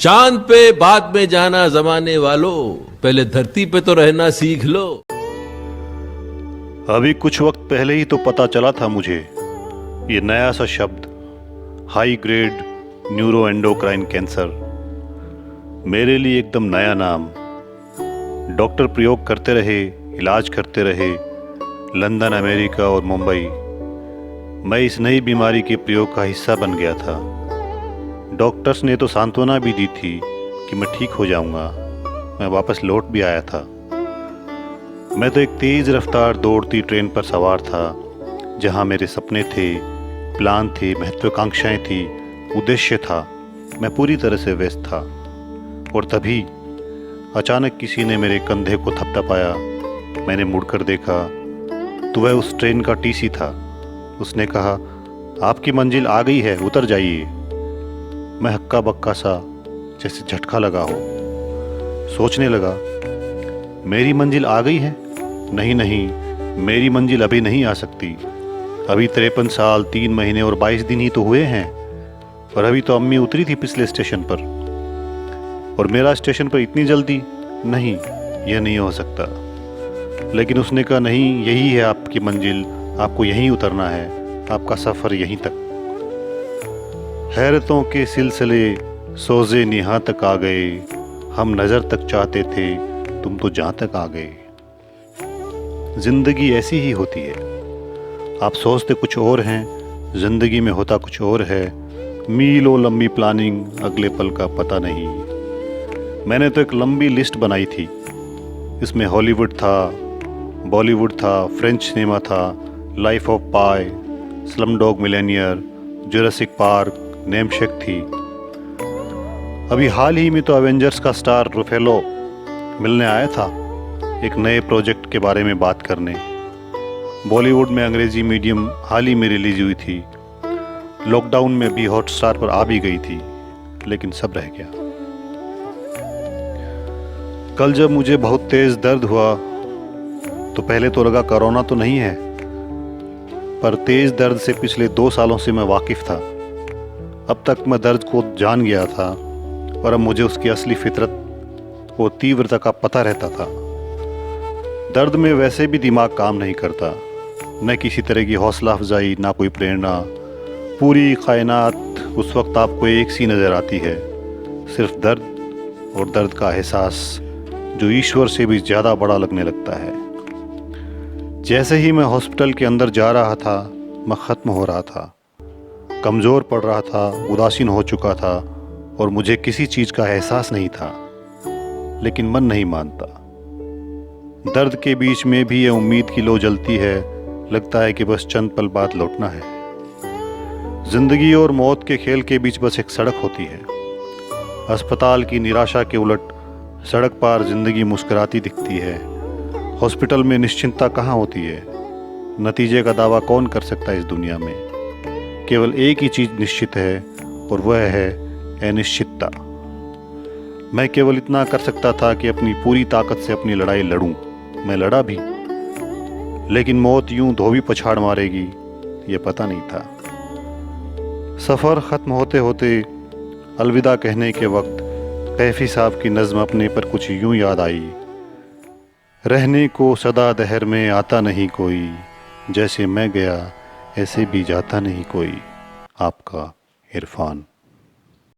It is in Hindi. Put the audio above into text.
चांद पे बाद में जाना जमाने वालों, पहले धरती पे तो रहना सीख लो। अभी कुछ वक्त पहले ही तो पता चला था मुझे ये नया सा शब्द, high grade neuro endocrine cancer. मेरे लिए एकदम नया नाम। डॉक्टर प्रयोग करते रहे, इलाज करते रहे, लंदन, अमेरिका और मुंबई। मैं इस नई बीमारी के प्रयोग का हिस्सा बन गया था। डॉक्टर्स ने तो सांत्वना भी दी थी कि मैं ठीक हो जाऊंगा। मैं वापस लौट भी आया था। मैं तो एक तेज़ रफ्तार दौड़ती ट्रेन पर सवार था, जहां मेरे सपने थे, प्लान थे, महत्वाकांक्षाएं थी, उद्देश्य था। मैं पूरी तरह से व्यस्त था। और तभी अचानक किसी ने मेरे कंधे को थपथपाया। मैंने मुड़कर देखा तो वह उस ट्रेन का टीसी था। उसने कहा, आपकी मंजिल आ गई है, उतर जाइए। मैं हक्का बक्का सा, जैसे झटका लगा हो। सोचने लगा, मेरी मंजिल आ गई है? नहीं नहीं, मेरी मंजिल अभी नहीं आ सकती। अभी 53 साल 3 महीने और 22 दिन ही तो हुए हैं। और अभी तो अम्मी उतरी थी पिछले स्टेशन पर, और मेरा स्टेशन पर इतनी जल्दी? नहीं, यह नहीं हो सकता। लेकिन उसने कहा, नहीं, यही है आपकी मंजिल, आपको यहीं उतरना है, आपका सफ़र यहीं तक। हैरतों के सिलसिले सोजे निहाँ तक आ गए, हम नज़र तक चाहते थे, तुम तो जहाँ तक आ गए। जिंदगी ऐसी ही होती है। आप सोचते कुछ और हैं, जिंदगी में होता कुछ और है। मीलों लंबी प्लानिंग, अगले पल का पता नहीं। मैंने तो एक लंबी लिस्ट बनाई थी। इसमें हॉलीवुड था, बॉलीवुड था, फ्रेंच सिनेमा था, Life of Pi, Slumdog Millionaire, Jurassic Park, Namesake थी। अभी हाल ही में तो एवेंजर्स का स्टार रुफेलो मिलने आया था, एक नए प्रोजेक्ट के बारे में बात करने। बॉलीवुड में अंग्रेजी मीडियम हाल ही में रिलीज हुई थी। लॉकडाउन में भी हॉटस्टार पर आ भी गई थी, लेकिन सब रह गया। कल जब मुझे बहुत तेज दर्द हुआ तो पहले तो लगा कोरोना तो नहीं है, पर तेज दर्द से पिछले 2 सालों से मैं वाकिफ था। अब तक मैं दर्द को जान गया था, और अब मुझे उसकी असली फितरत और तीव्रता का पता रहता था। दर्द में वैसे भी दिमाग काम नहीं करता, न किसी तरह की हौसला अफजाई, ना कोई प्रेरणा। पूरी कायनात उस वक्त आपको एक सी नज़र आती है, सिर्फ दर्द और दर्द का एहसास, जो ईश्वर से भी ज़्यादा बड़ा लगने लगता है। जैसे ही मैं हॉस्पिटल के अंदर जा रहा था, मैं ख़त्म हो रहा था, कमज़ोर पड़ रहा था, उदासीन हो चुका था, और मुझे किसी चीज़ का एहसास नहीं था। लेकिन मन नहीं मानता। दर्द के बीच में भी ये उम्मीद की लो जलती है, लगता है कि बस चंद पल बाद लौटना है। जिंदगी और मौत के खेल के बीच बस एक सड़क होती है। अस्पताल की निराशा के उलट सड़क पार जिंदगी मुस्कुराती दिखती है। हॉस्पिटल में निश्चिंतता कहाँ होती है? नतीजे का दावा कौन कर सकता है इस दुनिया में? केवल एक ही चीज़ निश्चित है, और वह है अनिश्चितता। मैं केवल इतना कर सकता था कि अपनी पूरी ताकत से अपनी लड़ाई लड़ूं। मैं लड़ा भी, लेकिन मौत यूं धोबी पछाड़ मारेगी, ये पता नहीं था। सफ़र ख़त्म होते होते अलविदा कहने के वक्त कैफी साहब की नज़्म अपने पर कुछ यूं याद आई। रहने को सदा दहर में आता नहीं कोई, जैसे मैं गया ऐसे भी जाता नहीं कोई। आपका इरफान।